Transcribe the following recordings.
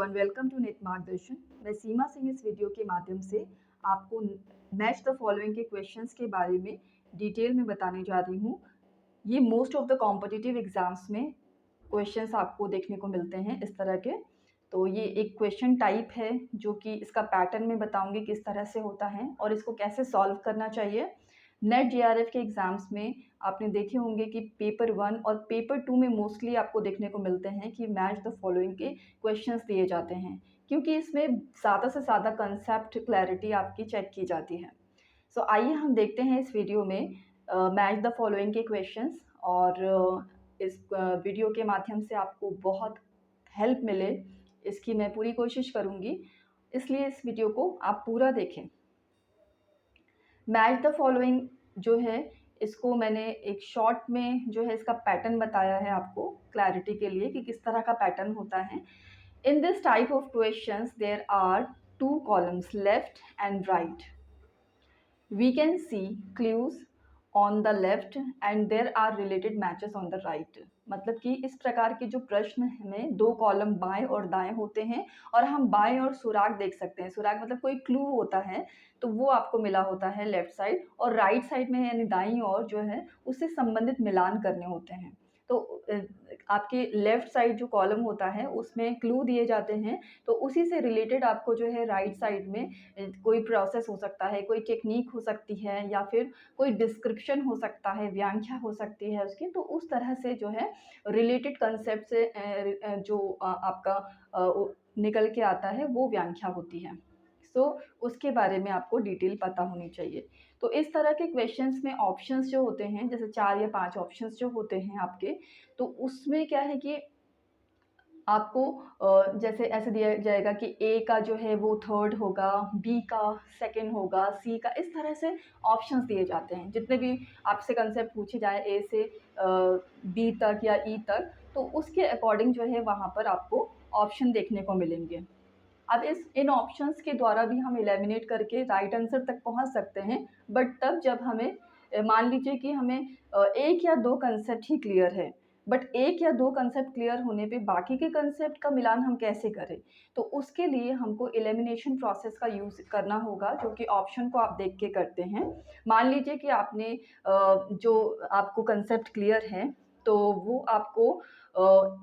Everyone, welcome to net मार्गदर्शन। मैं सीमा सिंह इस वीडियो के माध्यम से आपको मैच द फॉलोइंग के क्वेश्चंस के बारे में डिटेल में बताने जा रही हूँ। ये most of the competitive exams में क्वेश्चंस आपको देखने को मिलते हैं इस तरह के। तो ये एक क्वेश्चन टाइप है जो कि इसका पैटर्न में बताऊंगी किस तरह से होता है और इसको कैसे सॉल्व करना चाहिए। नेट जेआरएफ के एग्ज़ाम्स में आपने देखे होंगे कि पेपर 1 और पेपर 2 में मोस्टली आपको देखने को मिलते हैं कि मैच द फॉलोइंग के क्वेश्चंस दिए जाते हैं, क्योंकि इसमें ज़्यादा से ज़्यादा कंसेप्ट क्लैरिटी आपकी चेक की जाती है। सो आइए हम देखते हैं इस वीडियो में मैच द फॉलोइंग के क्वेश्चंस और इस वीडियो के माध्यम से आपको बहुत हेल्प मिले इसकी मैं पूरी कोशिश करूँगी, इसलिए इस वीडियो को आप पूरा देखें। मैच द फॉलोइंग जो है इसको मैंने एक शॉर्ट में जो है इसका पैटर्न बताया है आपको क्लैरिटी के लिए कि किस तरह का पैटर्न होता है। In this type of questions there are 2 columns left and right. We can see clues on the left and there are related matches on the right. मतलब कि इस प्रकार के जो प्रश्न में 2 कॉलम बाएं और दाएं होते हैं और हम बाएं और सुराग देख सकते हैं। सुराग मतलब कोई क्लू होता है, तो वो आपको मिला होता है लेफ्ट साइड, और राइट साइड में यानी दाईं ओर जो है उससे संबंधित मिलान करने होते हैं। तो आपके लेफ्ट साइड जो कॉलम होता है उसमें क्लू दिए जाते हैं, तो उसी से रिलेटेड आपको जो है राइट साइड में कोई प्रोसेस हो सकता है, कोई टेक्निक हो सकती है, या फिर कोई डिस्क्रिप्शन हो सकता है, व्याख्या हो सकती है उसकी। तो उस तरह से जो है रिलेटेड कंसेप्ट से जो आपका निकल के आता है वो व्याख्या होती है। सो उसके बारे में आपको डिटेल पता होनी चाहिए। तो इस तरह के क्वेश्चंस में ऑप्शंस जो होते हैं, जैसे 4 या 5 ऑप्शंस जो होते हैं आपके, तो उसमें क्या है कि आपको जैसे ऐसे दिया जाएगा कि ए का जो है वो थर्ड होगा, बी का सेकंड होगा, सी का, इस तरह से ऑप्शंस दिए जाते हैं। जितने भी आपसे कंसेप्ट पूछे जाए ए से बी तक या ई तक, तो उसके अकॉर्डिंग जो है वहाँ पर आपको ऑप्शन देखने को मिलेंगे। अब इन ऑप्शंस के द्वारा भी हम एलिमिनेट करके राइट आंसर तक पहुँच सकते हैं, बट तब जब हमें मान लीजिए कि हमें 1 या 2 कंसेप्ट ही क्लियर है, बट 1 या 2 कंसेप्ट क्लियर होने पे बाकी के कंसेप्ट का मिलान हम कैसे करें? तो उसके लिए हमको एलिमिनेशन प्रोसेस का यूज़ करना होगा, जो कि ऑप्शन को आप देख के करते हैं। मान लीजिए कि आपने जो आपको कंसेप्ट क्लियर है, तो वो आपको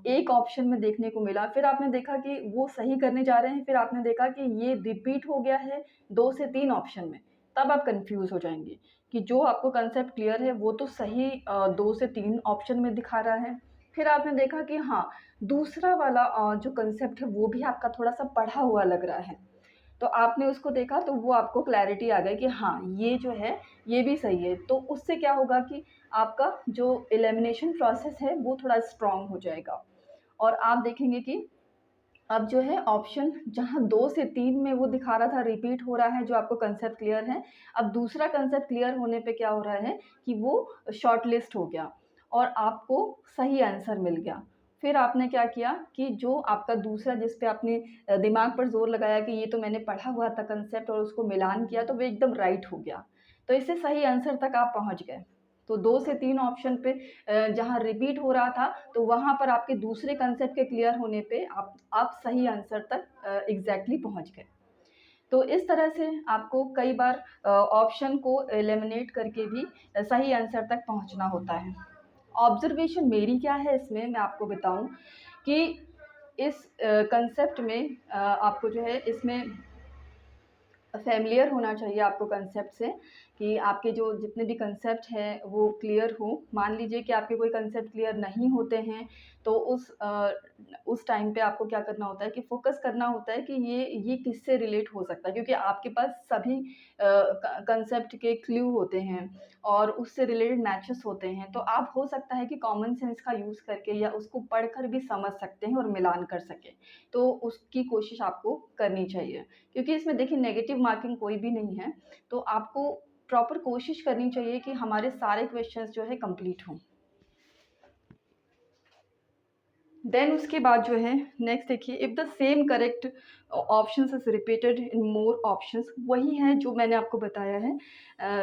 एक ऑप्शन में देखने को मिला, फिर आपने देखा कि वो सही करने जा रहे हैं, फिर आपने देखा कि ये रिपीट हो गया है 2 से 3 ऑप्शन में, तब आप कन्फ्यूज़ हो जाएँगे कि जो आपको कंसेप्ट क्लियर है वो तो सही 2 से 3 ऑप्शन में दिखा रहा है। फिर आपने देखा कि हाँ, दूसरा वाला जो कंसेप्ट है वो भी आपका थोड़ा-सा पढ़ा हुआ लग रहा है। तो आपने उसको देखा तो वो आपको क्लैरिटी आ गई कि हाँ, ये जो है ये भी सही है। तो उससे क्या होगा कि आपका जो एलिमिनेशन प्रोसेस है वो थोड़ा स्ट्रॉन्ग हो जाएगा, और आप देखेंगे कि अब जो है ऑप्शन जहाँ 2 से 3 में वो दिखा रहा था रिपीट हो रहा है जो आपको कंसेप्ट क्लियर है, अब दूसरा कंसेप्ट क्लियर होने पे क्या हो रहा है कि वो शॉर्ट लिस्ट हो गया और आपको सही आंसर मिल गया। फिर आपने क्या किया कि जो आपका दूसरा जिस पे आपने दिमाग पर ज़ोर लगाया कि ये तो मैंने पढ़ा हुआ था कंसेप्ट, और उसको मिलान किया तो वो एकदम राइट हो गया। तो इससे सही आंसर तक आप पहुँच गए। तो 2 से 3 ऑप्शन पे जहाँ रिपीट हो रहा था, तो वहाँ पर आपके दूसरे कंसेप्ट के क्लियर होने पे आप सही आंसर तक एग्ज़ैक्टली पहुँच गए। तो इस तरह से आपको कई बार ऑप्शन को एलिमिनेट करके भी सही आंसर तक पहुँचना होता है। ऑब्ज़र्वेशन मेरी क्या है इसमें मैं आपको बताऊँ कि इस कंसेप्ट में आपको जो है इसमें फ़ैमिलियर होना चाहिए आपको कंसेप्ट से, कि आपके जो जितने भी कंसेप्ट हैं वो क्लियर हो। मान लीजिए कि आपके कोई कंसेप्ट क्लियर नहीं होते हैं, तो उस टाइम पे आपको क्या करना होता है कि फ़ोकस करना होता है कि ये किससे रिलेट हो सकता है, क्योंकि आपके पास सभी कंसेप्ट के क्लू होते हैं और उससे रिलेटेड मैचेस होते हैं। तो आप हो सकता है कि कॉमन सेंस का यूज़ करके या उसको पढ़कर भी समझ सकते हैं और मिलान कर सकें। तो उसकी कोशिश आपको करनी चाहिए, क्योंकि इसमें देखिए नेगेटिव मार्किंग कोई भी नहीं है। तो आपको प्रॉपर कोशिश करनी चाहिए कि हमारे सारे क्वेश्चंस जो है कंप्लीट हों। देन उसके बाद जो है नेक्स्ट देखिए, if the same correct options is repeated in more options, वही है जो मैंने आपको बताया है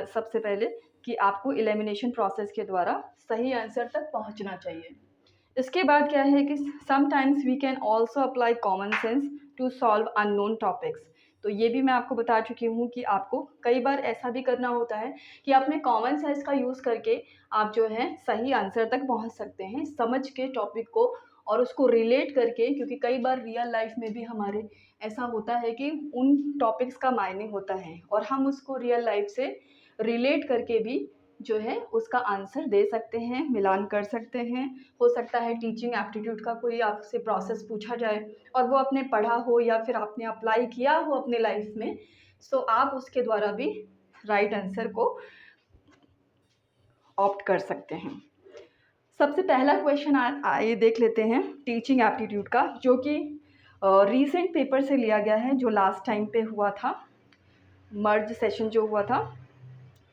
सबसे पहले कि आपको एलिमिनेशन प्रोसेस के द्वारा सही आंसर तक पहुंचना चाहिए। इसके बाद क्या है कि sometimes we can also apply common sense to solve unknown topics. तो ये भी मैं आपको बता चुकी हूँ कि आपको कई बार ऐसा भी करना होता है कि अपने कॉमन सेंस का यूज़ करके आप जो है सही आंसर तक पहुँच सकते हैं समझ के टॉपिक को और उसको रिलेट करके, क्योंकि कई बार रियल लाइफ में भी हमारे ऐसा होता है कि उन टॉपिक्स का मायने होता है और हम उसको रियल लाइफ से रिलेट करके भी जो है उसका आंसर दे सकते हैं, मिलान कर सकते हैं। हो सकता है टीचिंग एप्टीट्यूड का कोई आपसे प्रोसेस पूछा जाए और वो आपने पढ़ा हो या फिर आपने अप्लाई किया हो अपने लाइफ में, सो आप उसके द्वारा भी राइट आंसर को ऑप्ट कर सकते हैं। सबसे पहला क्वेश्चन आइए देख लेते हैं टीचिंग एप्टीट्यूड का, जो कि रीसेंट पेपर से लिया गया है, जो लास्ट टाइम पे हुआ था, मर्ज सेशन जो हुआ था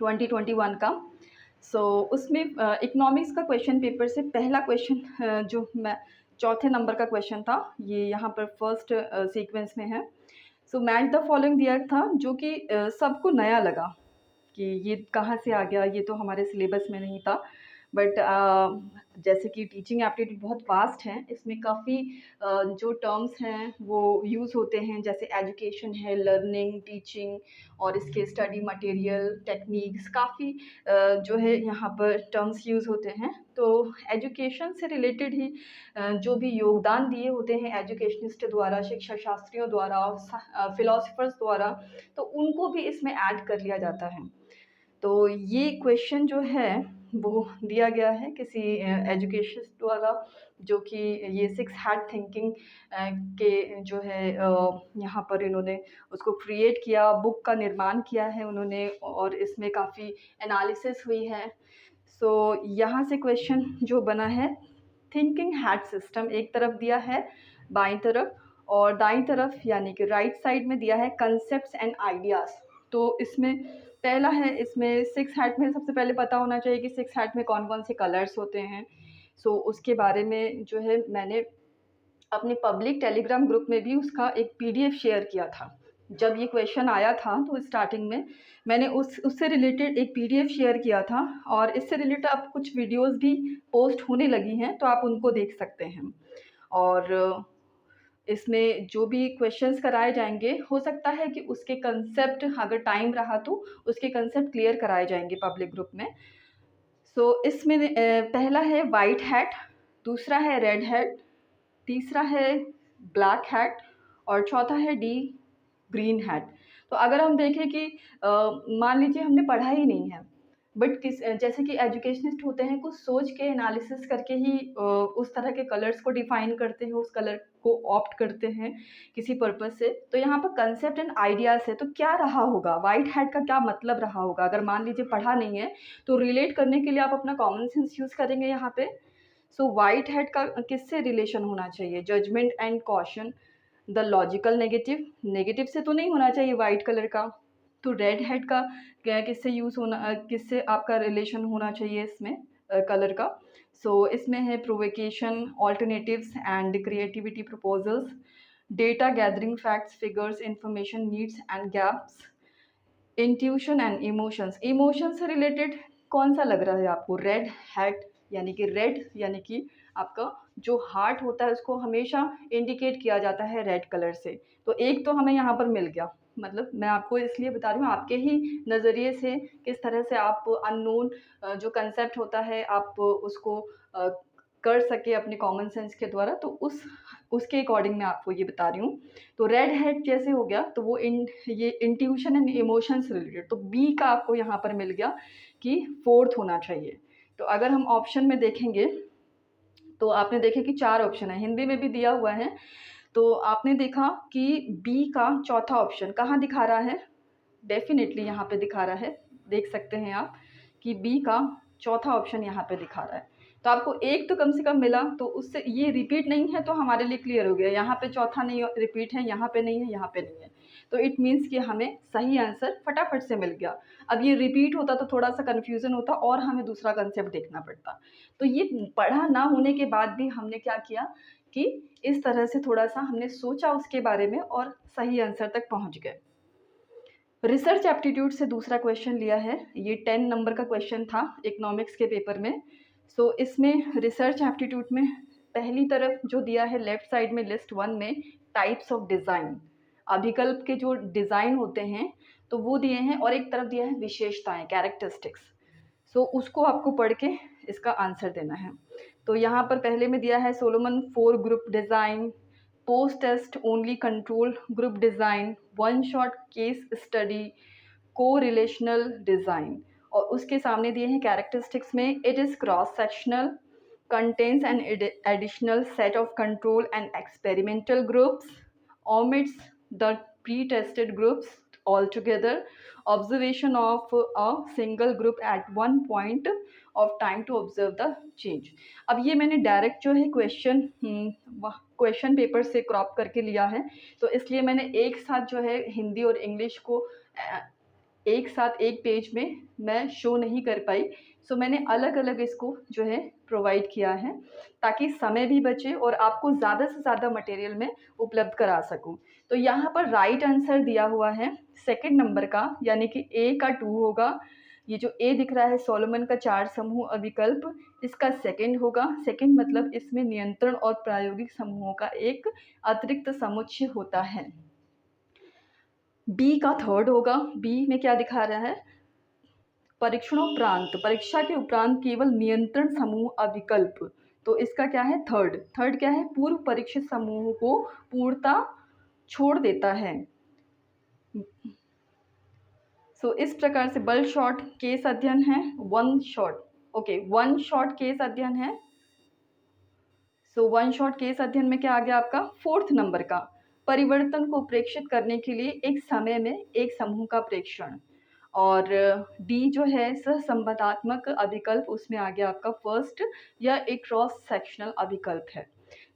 2021 का। उसमें इकोनॉमिक्स का क्वेश्चन पेपर से पहला क्वेश्चन जो मैं चौथे नंबर का क्वेश्चन था, ये यहाँ पर फर्स्ट सीक्वेंस में है। मैच द फॉलोइंग दिया था, जो कि सबको नया लगा कि ये कहाँ से आ गया, ये तो हमारे सिलेबस में नहीं था। बट जैसे कि टीचिंग एप्टीट्यूड बहुत वास्ट है, इसमें काफ़ी जो टर्म्स हैं वो यूज़ होते हैं, जैसे एजुकेशन है, लर्निंग, टीचिंग और इसके स्टडी मटेरियल, टेक्निक्स, काफ़ी जो है यहाँ पर टर्म्स यूज़ होते हैं। तो एजुकेशन से रिलेटेड ही जो भी योगदान दिए होते हैं एजुकेशनिस्ट द्वारा, शिक्षा शास्त्रियों द्वारा, फिलोसफर्स द्वारा, तो उनको भी इसमें ऐड कर लिया जाता है। तो ये क्वेश्चन जो है वो दिया गया है किसी एजुकेशन द्वारा, जो कि ये 6 हैट थिंकिंग के जो है यहाँ पर इन्होंने उसको क्रिएट किया, बुक का निर्माण किया है उन्होंने और इसमें काफ़ी एनालिसिस हुई है। यहाँ से क्वेश्चन जो बना है, थिंकिंग हैट सिस्टम एक तरफ दिया है बाईं तरफ, और दाईं तरफ यानी कि राइट साइड में दिया है कंसेप्ट्स एंड आइडियाज़। तो इसमें पहला है, इसमें 6 हैट में सबसे पहले पता होना चाहिए कि 6 हैट में कौन-कौन से कलर्स होते हैं। उसके बारे में जो है मैंने अपने पब्लिक टेलीग्राम ग्रुप में भी उसका एक पीडीएफ शेयर किया था। जब ये क्वेश्चन आया था तो स्टार्टिंग में मैंने उससे रिलेटेड एक पीडीएफ शेयर किया था और इससे रिलेटेड अब कुछ वीडियोज़ भी पोस्ट होने लगी हैं, तो आप उनको देख सकते हैं। और इसमें जो भी क्वेश्चंस कराए जाएँगे, हो सकता है कि उसके कंसेप्ट, अगर टाइम रहा तो उसके कंसेप्ट क्लियर कराए जाएँगे पब्लिक ग्रुप में। इसमें पहला है वाइट हैट, दूसरा है रेड हैट, तीसरा है ब्लैक हैट और चौथा है डी ग्रीन हैट। तो अगर हम देखें कि मान लीजिए हमने पढ़ा ही नहीं है, बट जैसे कि एजुकेशनिस्ट होते हैं, कुछ सोच के एनालिसिस करके ही उस तरह के कलर्स को डिफाइन करते हैं, उस कलर को ऑप्ट करते हैं किसी पर्पस से। तो यहाँ पर कंसेप्ट एंड आइडियाज़ है, तो क्या रहा होगा, वाइट हैट का क्या मतलब रहा होगा, अगर मान लीजिए पढ़ा नहीं है तो रिलेट करने के लिए आप अपना कॉमन सेंस यूज़ करेंगे यहाँ पे। वाइट हैट का किससे रिलेशन होना चाहिए, judgement and caution, the logical negative, negative से तो नहीं होना चाहिए वाइट कलर का। तो रेड हैट का क्या किससे यूज़ होना, किससे आपका रिलेशन होना चाहिए इसमें कलर का। इसमें है provocation, alternatives and creativity proposals, data gathering, facts, figures, information, needs and gaps, intuition and emotions. Emotion से रिलेटेड कौन सा लग रहा है आपको, रेड हैट, यानी कि रेड यानी कि आपका जो हार्ट होता है उसको हमेशा इंडिकेट किया जाता है रेड कलर से। तो एक तो हमें यहाँ पर मिल गया, मतलब मैं आपको इसलिए बता रही हूँ आपके ही नज़रिए से किस तरह से आप अननोन जो कंसेप्ट होता है आप उसको कर सके अपने कॉमन सेंस के द्वारा, तो उसके अकॉर्डिंग मैं आपको ये बता रही हूँ। तो रेड हैट जैसे हो गया, तो वो ये इंट्यूशन एंड इमोशन से रिलेटेड, तो बी का आपको यहाँ पर मिल गया कि फोर्थ होना चाहिए। तो अगर हम ऑप्शन में देखेंगे तो आपने देखे कि 4 ऑप्शन है, हिंदी में भी दिया हुआ है। तो आपने देखा कि बी का चौथा ऑप्शन कहाँ दिखा रहा है, डेफिनेटली यहाँ पे दिखा रहा है, देख सकते हैं आप कि बी का चौथा ऑप्शन यहाँ पे दिखा रहा है। तो आपको एक तो कम से कम मिला, तो उससे ये रिपीट नहीं है तो हमारे लिए क्लियर हो गया, यहाँ पे चौथा नहीं रिपीट है, यहाँ पे नहीं है, यहाँ पे नहीं है, तो इट मीन्स कि हमें सही आंसर फटाफट से मिल गया। अब ये रिपीट होता तो थोड़ा सा कन्फ्यूज़न होता और हमें दूसरा कंसेप्ट देखना पड़ता। तो ये पढ़ा ना होने के बाद भी हमने क्या किया कि इस तरह से थोड़ा सा हमने सोचा उसके बारे में और सही आंसर तक पहुँच गए। रिसर्च एप्टीट्यूड से दूसरा क्वेश्चन लिया है, ये 10 नंबर का क्वेश्चन था इकोनॉमिक्स के पेपर में। इसमें रिसर्च एप्टीट्यूड में पहली तरफ जो दिया है लेफ्ट साइड में लिस्ट 1 में टाइप्स ऑफ डिज़ाइन, अभिकल्प के जो डिज़ाइन होते हैं तो वो दिए हैं, और एक तरफ दिया है विशेषताएं, कैरेक्टरिस्टिक्स। सो उसको आपको पढ़ के इसका आंसर देना है। तो यहाँ पर पहले में दिया है Solomon 4 group design, post test only control group design, one shot case study, correlational design. और उसके सामने दिए हैं कैरेक्टरिस्टिक्स में, it is cross sectional, contains an additional set of control and experimental groups, omits the pre-tested groups altogether, observation of a single group at one point of time to observe the change। अब ये मैंने direct जो है question paper से crop करके लिया है, तो इसलिए मैंने एक साथ जो है हिंदी और इंग्लिश को एक साथ एक पेज में मैं शो नहीं कर पाई। सो मैंने अलग अलग इसको जो है प्रोवाइड किया है ताकि समय भी बचे और आपको ज़्यादा से ज़्यादा मटेरियल में उपलब्ध करा सकूं। तो यहाँ पर राइट आंसर दिया हुआ है सेकंड नंबर का, यानी कि ए का 2 होगा। ये जो ए दिख रहा है सोलोमन का 4 समूह अविकल्प, इसका सेकंड होगा। सेकंड मतलब इसमें नियंत्रण और प्रायोगिक समूहों का एक अतिरिक्त समुच्चय होता है। बी का थर्ड होगा। बी में क्या दिखा रहा है, परीक्षणोपरांत, परीक्षा के उपरांत केवल नियंत्रण समूह अविकल्प, तो इसका क्या है थर्ड। थर्ड क्या है, पूर्व परीक्षित समूह को पूर्णता छोड़ देता है। सो इस प्रकार से बल शॉट केस अध्ययन है, one shot, okay one shot case अध्ययन है। सो वन शॉट केस अध्ययन में क्या आ गया आपका फोर्थ नंबर का, परिवर्तन को प्रेक्षित करने के लिए एक समय में एक समूह का प्रेक्षण। और डी जो है सहसंबंधात्मक अभिकल्प, उसमें आ गया आपका फर्स्ट, यह एक क्रॉस सेक्शनल अभिकल्प है।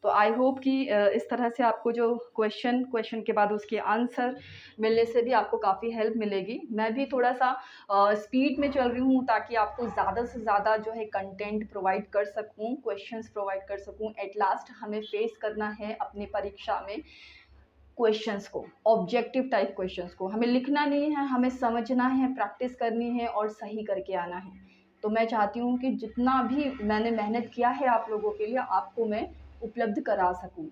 तो आई होप कि इस तरह से आपको जो क्वेश्चन के बाद उसके आंसर मिलने से भी आपको काफ़ी हेल्प मिलेगी। मैं भी थोड़ा सा स्पीड में चल रही हूँ ताकि आपको ज़्यादा से ज़्यादा जो है कंटेंट प्रोवाइड कर सकूँ, क्वेश्चंस प्रोवाइड कर सकूँ। एट लास्ट हमें फेस करना है अपनी परीक्षा में क्वेश्चंस को, ऑब्जेक्टिव टाइप क्वेश्चंस को। हमें लिखना नहीं है, हमें समझना है, प्रैक्टिस करनी है और सही करके आना है। तो मैं चाहती हूँ कि जितना भी मैंने मेहनत किया है आप लोगों के लिए, आपको मैं उपलब्ध करा सकूँ।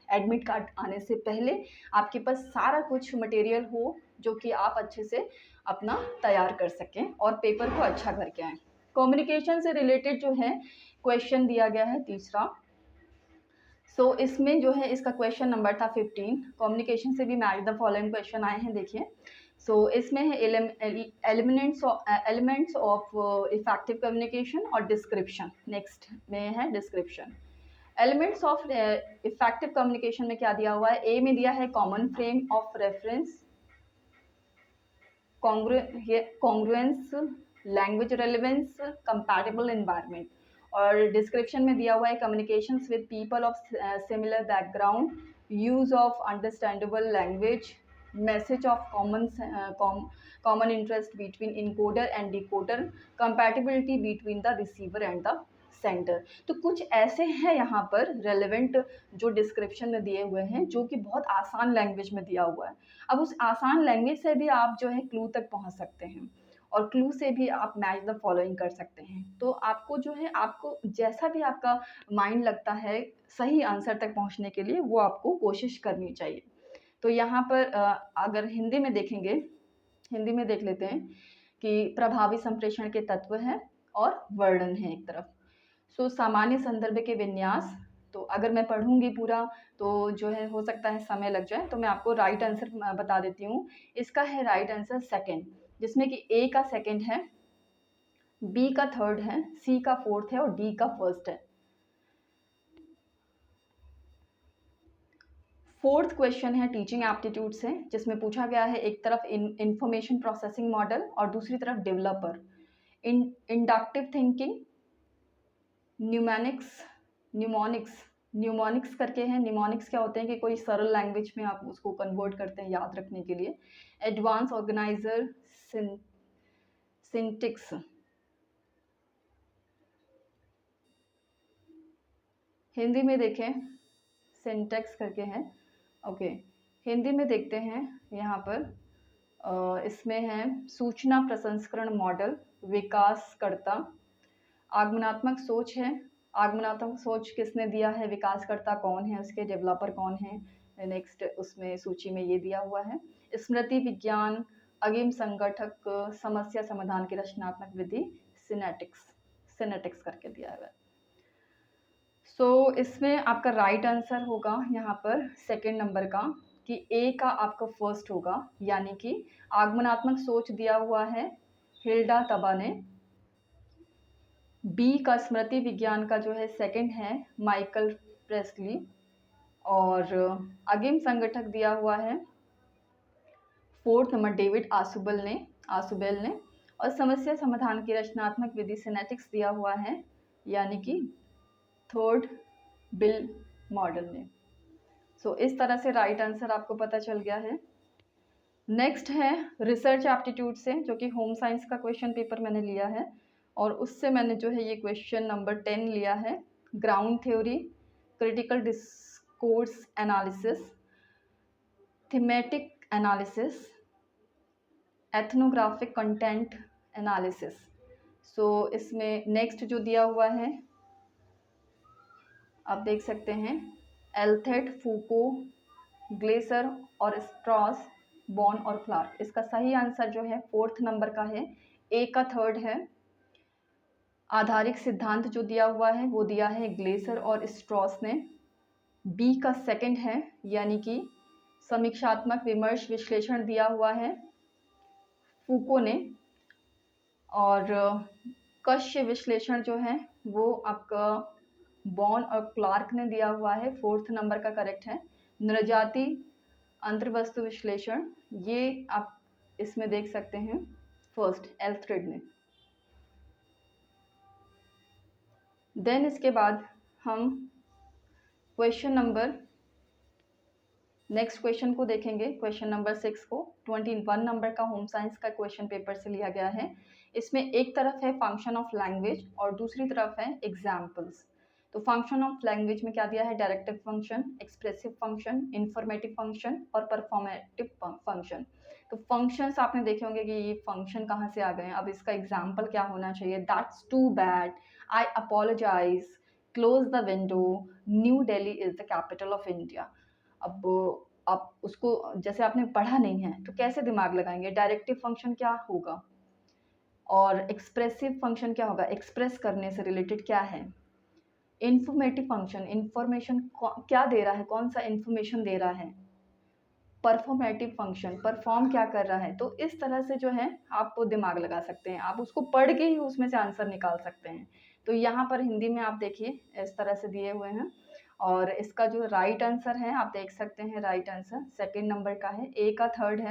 एडमिट कार्ड आने से पहले आपके पास सारा कुछ मटेरियल हो जो कि आप अच्छे से अपना तैयार कर सकें और पेपर को अच्छा करके आएँ। कम्युनिकेशन से रिलेटेड जो है क्वेश्चन दिया गया है तीसरा। सो इसमें जो है इसका क्वेश्चन नंबर था 15। कम्युनिकेशन से भी मैच द फॉलोइंग क्वेश्चन आए हैं, देखिए। सो इसमें है एलिमेंट्स ऑफ इफेक्टिव कम्युनिकेशन और डिस्क्रिप्शन। नेक्स्ट में है description. Elements of effective communication में क्या दिया हुआ है, ए में दिया है common frame of reference, congruence, language relevance, compatible environment. और डिस्क्रिप्शन में दिया हुआ है communications with people of similar background, use of understandable language, message of common interest between encoder and decoder, compatibility between the receiver and the centre. तो कुछ ऐसे हैं यहाँ पर रेलेवेंट जो डिस्क्रिप्शन में दिए हुए हैं, जो कि बहुत आसान लैंग्वेज में दिया हुआ है। अब उस आसान लैंग्वेज से भी आप जो है क्लू तक पहुँच सकते हैं और क्लू से भी आप मैच द फॉलोइंग कर सकते हैं। तो आपको जो है, आपको जैसा भी आपका माइंड लगता है सही आंसर तक पहुंचने के लिए, वो आपको कोशिश करनी चाहिए। तो यहाँ पर अगर हिंदी में देखेंगे, हिंदी में देख लेते हैं कि प्रभावी संप्रेषण के तत्व हैं और वर्णन है एक तरफ। सो सामान्य संदर्भ के विन्यास, तो अगर मैं पढ़ूंगी पूरा तो जो है हो सकता है समय लग जाए, तो मैं आपको राइट आंसर बता देती हूँ। इसका है राइट आंसर सेकंड, जिसमें कि ए का सेकंड है, बी का थर्ड है, सी का फोर्थ है और डी का फर्स्ट है। फोर्थ क्वेश्चन है टीचिंग एप्टीट्यूड से, जिसमें पूछा गया है एक तरफ इंफॉर्मेशन प्रोसेसिंग मॉडल और दूसरी तरफ डेवलपर, इंडक्टिव थिंकिंग, न्यूमोनिक्स करके हैं। न्यूमोनिक्स क्या होते हैं कि कोई सरल लैंग्वेज में आप उसको कन्वर्ट करते हैं याद रखने के लिए। एडवांस ऑर्गेनाइजर, सिंटेक्स, हिंदी में देखें सिंटेक्स करके है, ओके। हिंदी में देखते हैं यहाँ पर इसमें है सूचना प्रसंस्करण मॉडल, विकासकर्ता, आगमनात्मक सोच है, आगमनात्मक सोच किसने दिया है, विकासकर्ता कौन है, उसके डेवलपर कौन है, नेक्स्ट उसमें सूची में ये दिया हुआ है। स्मृति विज्ञान, अगिम संगठक, समस्या समाधान की रचनात्मक विधि, सिनेटिक्स करके दिया हुआ है। सो इसमें आपका राइट आंसर होगा यहाँ पर सेकंड नंबर का, कि ए का आपका फर्स्ट होगा, यानी कि आगमनात्मक सोच दिया हुआ है हिल्डा तबा ने। बी का स्मृति विज्ञान का जो है सेकंड है माइकल प्रेस्ली, और अगिम संगठक दिया हुआ है फोर्थ नंबर डेविड आसुबेल ने, और समस्या समाधान की रचनात्मक विधि सिनेटिक्स दिया हुआ है, यानी कि थर्ड बिल मॉडल ने। सो इस तरह से राइट आंसर आपको पता चल गया है। नेक्स्ट है रिसर्च एप्टीट्यूड से, जो कि होम साइंस का क्वेश्चन पेपर मैंने लिया है, और उससे मैंने जो है ये क्वेश्चन नंबर 10 लिया है। Ground theory, critical discourse analysis, thematic analysis, ethnographic content analysis. So इसमें नेक्स्ट जो दिया हुआ है आप देख सकते हैं, एल्थेट, फूको, ग्लेसर और स्ट्रॉस, बॉन और क्लार्क। इसका सही आंसर जो है फोर्थ नंबर का है, ए का थर्ड है। आधारिक सिद्धांत जो दिया हुआ है वो दिया है ग्लेसर और स्ट्रॉस ने। बी का सेकंड है, यानी कि समीक्षात्मक विमर्श विश्लेषण दिया हुआ है फूको ने, और कश्य विश्लेषण जो है वो आपका बॉन और क्लार्क ने दिया हुआ है, फोर्थ नंबर का करेक्ट है। नृजाति अंतर्वस्तु विश्लेषण, ये आप इसमें देख सकते हैं फर्स्ट एल्थ्रेड ने। देन इसके बाद हम नेक्स्ट क्वेश्चन को देखेंगे, क्वेश्चन नंबर 6 को। 21 नंबर का होम साइंस का क्वेश्चन पेपर से लिया गया है। इसमें एक तरफ है फंक्शन ऑफ लैंग्वेज और दूसरी तरफ है एग्जाम्पल्स। तो फंक्शन ऑफ लैंग्वेज में क्या दिया है, directive function, expressive function, informative function और परफॉर्मेटिव फंक्शन। तो फंक्शंस आपने देखे होंगे कि ये फंक्शन कहाँ से आ गए हैं। अब इसका एग्जाम्पल क्या होना चाहिए, that's too bad, I apologise, close the window, New Delhi is the capital of India. अब आप उसको जैसे आपने पढ़ा नहीं है तो कैसे दिमाग लगाएंगे, डायरेक्टिव फंक्शन क्या होगा और एक्सप्रेसिव फंक्शन क्या होगा, एक्सप्रेस करने से रिलेटेड क्या है। इंफॉर्मेटिव फंक्शन, इंफॉर्मेशन क्या दे रहा है, कौन सा इंफॉर्मेशन दे रहा है। परफॉर्मेटिव फंक्शन, परफॉर्म क्या कर रहा है। तो इस तरह से जो है आप दिमाग लगा सकते हैं, आप उसको पढ़ के ही उसमें से आंसर निकाल सकते हैं। तो यहाँ पर हिंदी में आप देखिए इस तरह से दिए हुए हैं, और इसका जो राइट आंसर है आप देख सकते हैं, राइट आंसर सेकंड नंबर का है, ए का थर्ड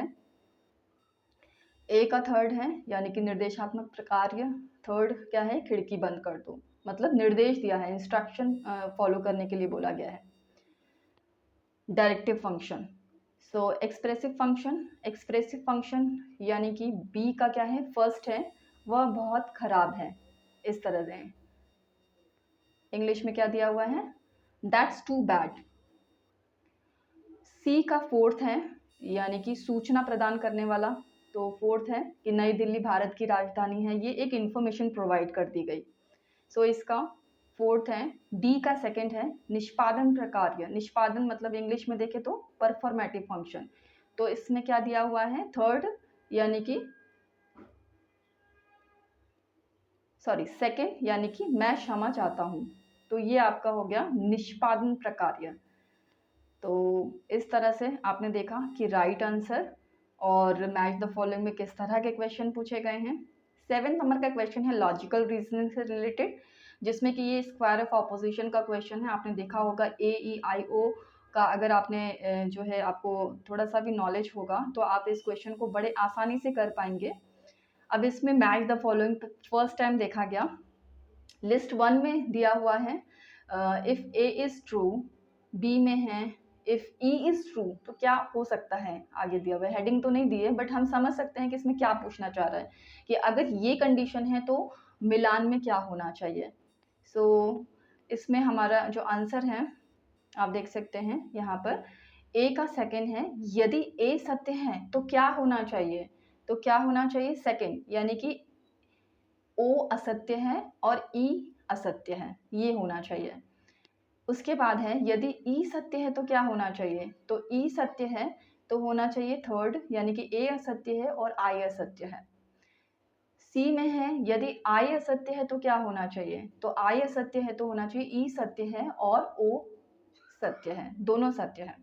है, यानी कि निर्देशात्मक प्रकार्य। थर्ड क्या है, खिड़की बंद कर दो, मतलब निर्देश दिया है, इंस्ट्रक्शन फॉलो करने के लिए बोला गया है। डायरेक्टिव फंक्शन, सो एक्सप्रेसिव फंक्शन यानी कि बी का क्या है, फर्स्ट है, वह बहुत खराब है, इस तरह से इंग्लिश में क्या दिया हुआ है, दैट्स टू बैड। सी का फोर्थ है, यानी कि सूचना प्रदान करने वाला। तो फोर्थ है कि नई दिल्ली भारत की राजधानी है, ये एक इंफॉर्मेशन प्रोवाइड कर दी गई। सो इसका फोर्थ है। डी का सेकंड है, निष्पादन प्रकार्य। निष्पादन मतलब इंग्लिश में देखें तो परफॉर्मेटिव फंक्शन। तो इसमें क्या दिया हुआ है, थर्ड, यानी कि सेकंड, यानी कि मैं क्षमा चाहता हूँ। तो ये आपका हो गया निष्पादन प्रकार्य। तो इस तरह से आपने देखा कि राइट आंसर और मैच द फॉलोइंग में किस तरह के क्वेश्चन पूछे गए हैं। 7 नंबर का क्वेश्चन है लॉजिकल रीजनिंग से रिलेटेड, जिसमें कि ये स्क्वायर ऑफ ऑपोजिशन का क्वेश्चन है। आपने देखा होगा AEIO का, अगर आपने जो है आपको थोड़ा सा भी नॉलेज होगा तो आप इस क्वेश्चन को बड़े आसानी से कर पाएंगे। अब इसमें match the following first time देखा गया। लिस्ट 1 में दिया हुआ है if A is true, B में है इफ़ E इज़ ट्रू, तो क्या हो सकता है आगे दिया हुआ है। हेडिंग तो नहीं दी है बट हम समझ सकते हैं कि इसमें क्या पूछना चाह रहा है, कि अगर ये कंडीशन है तो मिलान में क्या होना चाहिए। सो इसमें हमारा जो आंसर है आप देख सकते हैं यहाँ पर, ए का सेकंड है, यदि ए सत्य है तो क्या होना चाहिए, तो क्या होना चाहिए सेकंड, यानी कि ओ असत्य है और ई असत्य है, ये होना चाहिए। उसके बाद है यदि ई सत्य है तो क्या होना चाहिए, तो ई सत्य है तो होना चाहिए थर्ड, यानी कि ए असत्य है और आई असत्य है। सी में है यदि आई असत्य है तो क्या होना चाहिए, तो आई असत्य है तो होना चाहिए ई सत्य है और ओ सत्य है, दोनों सत्य है।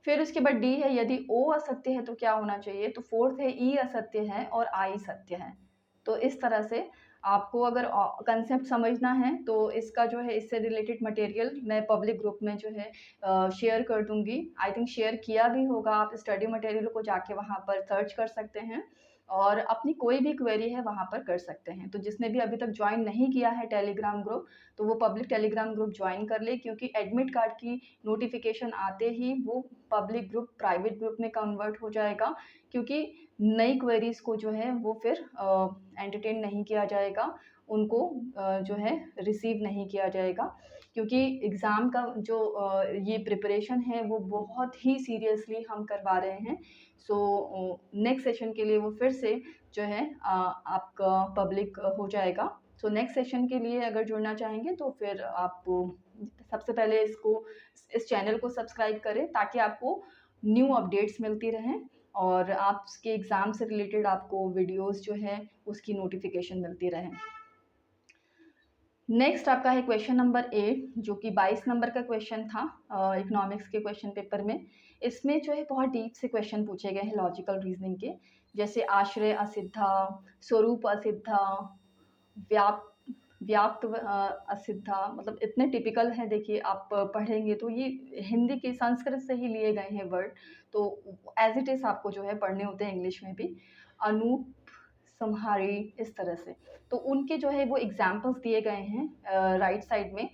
फिर उसके बाद डी है यदि ओ असत्य है तो क्या होना चाहिए, तो फोर्थ है ई असत्य है और आई सत्य है। तो इस तरह से आपको अगर कंसेप्ट समझना है तो इसका जो है इससे रिलेटेड मटेरियल मैं पब्लिक ग्रुप में जो है शेयर कर दूंगी। आई थिंक शेयर किया भी होगा, आप स्टडी मटेरियल को जाके वहाँ पर सर्च कर सकते हैं और अपनी कोई भी क्वेरी है वहाँ पर कर सकते हैं। तो जिसने भी अभी तक ज्वाइन नहीं किया है टेलीग्राम ग्रुप, तो वो पब्लिक टेलीग्राम ग्रुप ज्वाइन कर ले, क्योंकि एडमिट कार्ड की नोटिफिकेशन आते ही वो पब्लिक ग्रुप प्राइवेट ग्रुप में कन्वर्ट हो जाएगा, क्योंकि नई क्वेरीज को जो है वो फिर एंटरटेन नहीं किया जाएगा, उनको जो है रिसीव नहीं किया जाएगा, क्योंकि एग्ज़ाम का जो ये प्रिपरेशन है वो बहुत ही सीरियसली हम करवा रहे हैं। सो नेक्स्ट सेशन के लिए वो फिर से जो है आपका पब्लिक हो जाएगा। सो नेक्स्ट सेशन के लिए अगर जुड़ना चाहेंगे तो फिर आप सबसे पहले इस चैनल को सब्सक्राइब करें, ताकि आपको न्यू अपडेट्स मिलती रहें और आपके एग्ज़ाम से रिलेटेड आपको वीडियोस जो है उसकी नोटिफिकेशन मिलती रहे। नेक्स्ट आपका है क्वेश्चन नंबर 8, जो कि 22 नंबर का क्वेश्चन था इकोनॉमिक्स के क्वेश्चन पेपर में। इसमें जो है बहुत डीप से क्वेश्चन पूछे गए हैं लॉजिकल रीजनिंग के, जैसे आश्रय असिद्धा, स्वरूप असिद्धा, व्याप्त व्याप्त असिद्धा, मतलब इतने टिपिकल हैं। देखिए आप पढ़ेंगे तो ये हिंदी के संस्कृत से ही लिए गए हैं वर्ड, तो एज इट इज़ आपको जो है पढ़ने होते हैं इंग्लिश में भी। अनूप संहारी, इस तरह से, तो उनके जो है वो एग्जाम्पल्स दिए गए हैं राइट साइड में।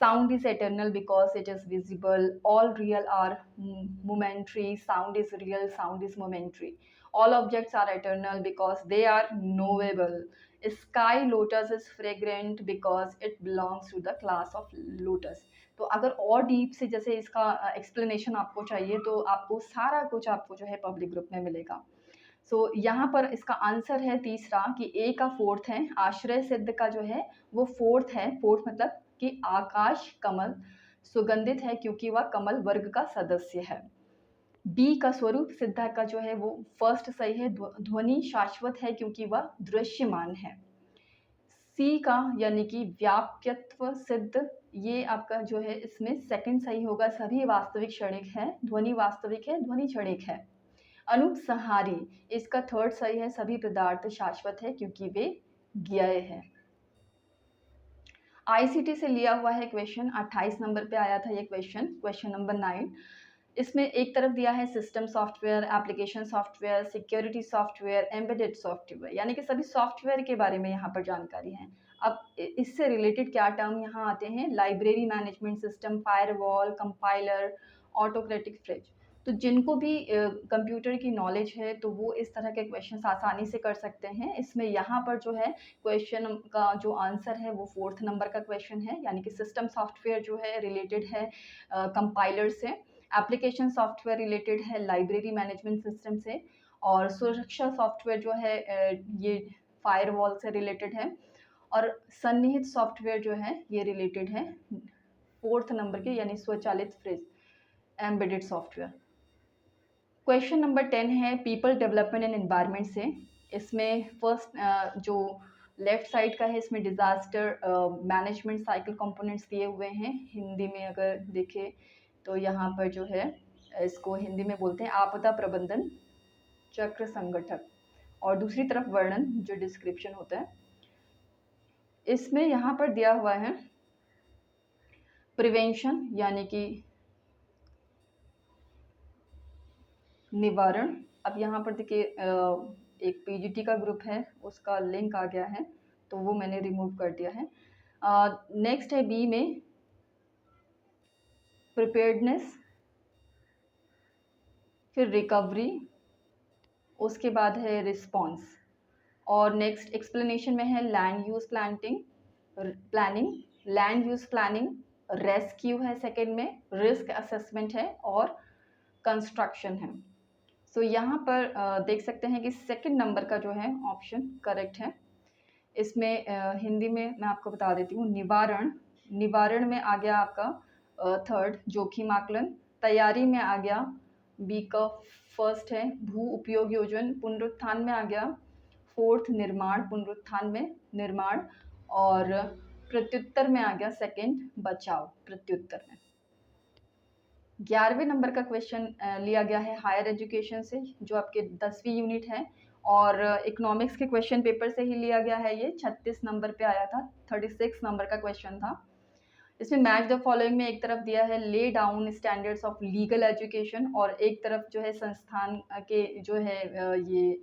Sound is eternal because it is visible, all real are momentary, sound is real, sound is momentary, all objects are eternal because they are knowable, sky lotus is fragrant because it belongs to the class of lotus। तो अगर और deep से जैसे इसका explanation आपको चाहिए तो आपको सारा कुछ आपको जो है पब्लिक ग्रुप में मिलेगा। सो यहाँ पर इसका आंसर है तीसरा कि ए का फोर्थ है, आश्रय सिद्ध का जो है वो फोर्थ है। फोर्थ मतलब कि आकाश कमल सुगंधित है क्योंकि वह कमल वर्ग का सदस्य है। बी का स्वरूप सिद्धा का जो है वो फर्स्ट सही है, ध्वनि शाश्वत है क्योंकि वह दृश्यमान है। सी का यानी कि व्याप्यत्व सिद्ध, ये आपका जो है इसमें सेकंड सही होगा, सभी वास्तविक क्षणिक है, ध्वनि वास्तविक है, ध्वनि क्षणिक है। अनुपसंहारी, इसका थर्ड सही है, सभी पदार्थ शाश्वत है क्योंकि वे ज्ञेय है। आईसीटी से लिया हुआ है क्वेश्चन, 28 नंबर पे आया था ये क्वेश्चन नंबर 9। इसमें एक तरफ दिया है system software, application software, security software, embedded software, यानी कि सभी सॉफ्टवेयर के बारे में यहाँ पर जानकारी है। अब इससे रिलेटेड क्या टर्म यहाँ आते हैं, library management system, firewall, compiler, autocratic fridge. तो जिनको भी कंप्यूटर की नॉलेज है तो वो इस तरह के क्वेश्चन आसानी से कर सकते हैं। इसमें यहाँ पर जो है क्वेश्चन का जो आंसर है वो फोर्थ नंबर का क्वेश्चन है, यानी कि सिस्टम सॉफ्टवेयर जो है रिलेटेड है कंपाइलर से, एप्लीकेशन सॉफ्टवेयर रिलेटेड है लाइब्रेरी मैनेजमेंट सिस्टम से, और सुरक्षा सॉफ्टवेयर जो है ये फायरवॉल से रिलेटेड है, और सन्निहित सॉफ्टवेयर जो है ये रिलेटेड है फोर्थ नंबर के, यानी स्वचालित fridge, embedded software. Question number 10 है पीपल डेवलपमेंट एंड एनवायरनमेंट से। इसमें फर्स्ट जो लेफ्ट साइड का है इसमें डिज़ास्टर मैनेजमेंट साइकिल कंपोनेंट्स दिए हुए हैं। हिंदी में अगर देखें तो यहाँ पर जो है इसको हिंदी में बोलते हैं आपदा प्रबंधन चक्र संगठक, और दूसरी तरफ वर्णन जो डिस्क्रिप्शन होता है। इसमें यहाँ पर दिया हुआ है प्रिवेंशन यानी कि निवारण। अब यहाँ पर देखिए एक पीजीटी का ग्रुप है उसका लिंक आ गया है तो वो मैंने रिमूव कर दिया है। नेक्स्ट है बी में प्रिपेयर्डनेस, फिर रिकवरी, उसके बाद है रिस्पॉन्स, और नेक्स्ट एक्सप्लेनेशन में है land use planning, land use planning, rescue है सेकेंड में, रिस्क असेसमेंट है और कंस्ट्रक्शन है। सो यहाँ पर देख सकते हैं कि सेकंड नंबर का जो है ऑप्शन करेक्ट है। इसमें हिंदी में मैं आपको बता देती हूँ, निवारण, निवारण में आ गया आपका थर्ड जोखिम आकलन, तैयारी में आ गया बी का फर्स्ट है भू उपयोग योजन, पुनरुत्थान में आ गया फोर्थ निर्माण, पुनरुत्थान में निर्माण, और प्रत्युत्तर में आ गया सेकंड बचाव, प्रत्युत्तर में। 11वें नंबर का क्वेश्चन लिया गया है हायर एजुकेशन से, जो आपके 10वीं यूनिट है, और इकोनॉमिक्स के क्वेश्चन पेपर से ही लिया गया है। ये 36 नंबर पे आया था, 36 नंबर का क्वेश्चन था। इसमें मैच द फॉलोइंग में एक तरफ दिया है lay down standards of legal education, और एक तरफ जो है संस्थान के जो है ये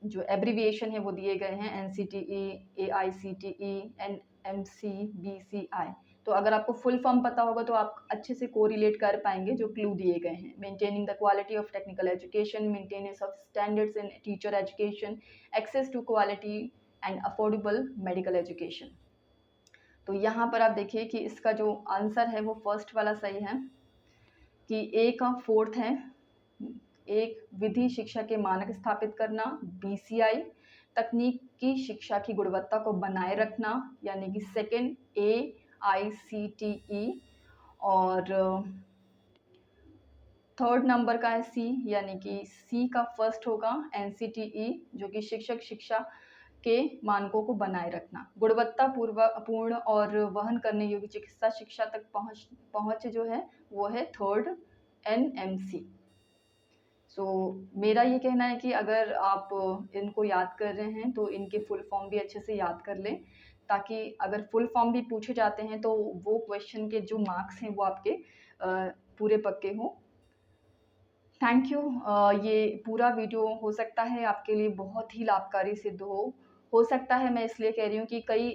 जो एब्रीविएशन है वो दिए गए हैं, NCTE, AICTE, NMC, BCI। तो अगर आपको फुल फॉर्म पता होगा तो आप अच्छे से कोरिलेट कर पाएंगे जो क्लू दिए गए हैं। Maintaining the quality of technical education, maintenance of standards in teacher education, access to quality and affordable medical education. तो यहाँ पर आप देखिए कि इसका जो आंसर है वो फर्स्ट वाला सही है, कि ए का फोर्थ है, एक विधि शिक्षा के मानक स्थापित करना, BCI तकनीक की शिक्षा की गुणवत्ता को बनाए रखना, यानी कि सेकंड AICTE, और थर्ड नंबर का है C, यानी कि C का फर्स्ट होगा NCTE, जो कि शिक्षक शिक्षा के मानकों को बनाए रखना, गुणवत्ता पूर्ण और वहन करने योग्य चिकित्सा शिक्षा तक पहुंच जो है वो है थर्ड NMC। मेरा ये कहना है कि अगर आप इनको याद कर रहे हैं तो इनके फुल फॉर्म भी अच्छे से याद कर लें, ताकि अगर फुल फॉर्म भी पूछे जाते हैं तो वो क्वेश्चन के जो मार्क्स हैं वो आपके पूरे पक्के हों। Thank you. ये पूरा वीडियो हो सकता है आपके लिए बहुत ही लाभकारी सिद्ध हो सकता है, मैं इसलिए कह रही हूँ कि कई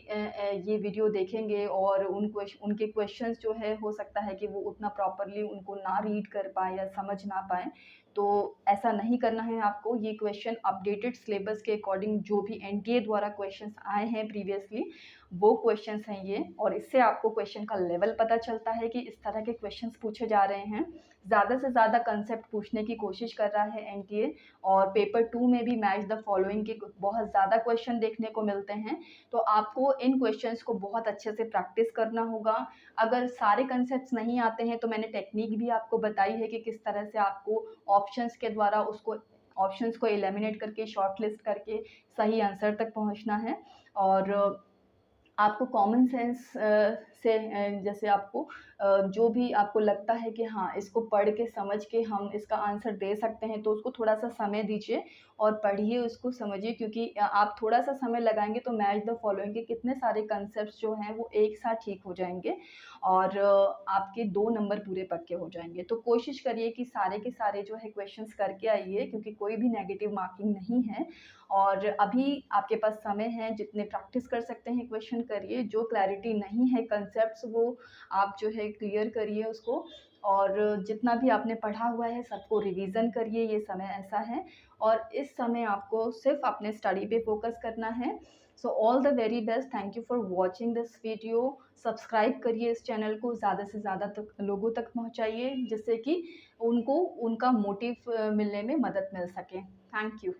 ये वीडियो देखेंगे और उनके क्वेश्चंस जो है हो सकता है कि वो उतना प्रॉपरली उनको ना रीड कर पाए या समझ ना पाए। तो ऐसा नहीं करना है आपको। ये क्वेश्चन अपडेटेड सिलेबस के अकॉर्डिंग जो भी NTA द्वारा क्वेश्चंस आए हैं प्रीवियसली वो क्वेश्चंस हैं ये, और इससे आपको क्वेश्चन का लेवल पता चलता है कि इस तरह के क्वेश्चंस पूछे जा रहे हैं। ज़्यादा से ज़्यादा कंसेप्ट पूछने की कोशिश कर रहा है NTA, और पेपर 2 में भी मैच द फॉलोइंग के बहुत ज़्यादा क्वेश्चन देखने को मिलते हैं। तो आपको इन क्वेश्चंस को बहुत अच्छे से प्रैक्टिस करना होगा। अगर सारे कंसेप्ट्स नहीं आते हैं तो मैंने टेक्निक भी आपको बताई है कि किस तरह से आपको ऑप्शंस के द्वारा ऑप्शंस को एलिमिनेट करके शॉर्ट लिस्ट करके सही आंसर तक पहुंचना है। और आपको कॉमन सेंस से जैसे आपको जो भी आपको लगता है कि हाँ इसको पढ़ के समझ के हम इसका आंसर दे सकते हैं, तो उसको थोड़ा सा समय दीजिए और पढ़िए, उसको समझिए, क्योंकि आप थोड़ा सा समय लगाएंगे तो मैच द फॉलोइंग के कितने सारे कंसेप्ट जो हैं वो एक साथ ठीक हो जाएंगे और आपके 2 नंबर पूरे पक्के हो जाएंगे। तो कोशिश करिए कि सारे के सारे जो है क्वेश्चंस करके आइए, क्योंकि कोई भी नेगेटिव मार्किंग नहीं है और अभी आपके पास समय है। जितने प्रैक्टिस कर सकते हैं क्वेश्चन करिए, जो क्लैरिटी नहीं है कंसेप्ट्स वो आप जो है क्लियर करिए उसको, और जितना भी आपने पढ़ा हुआ है सबको रिवीजन करिए। ये समय ऐसा है और इस समय आपको सिर्फ अपने स्टडी पे फोकस करना है। So all the very best, thank you for watching this video. Subscribe करिए इस चैनल को, ज़्यादा से ज़्यादा तक लोगों तक पहुँचाइए, जिससे कि उनको उनका मोटिव मिलने में मदद मिल सके। Thank you.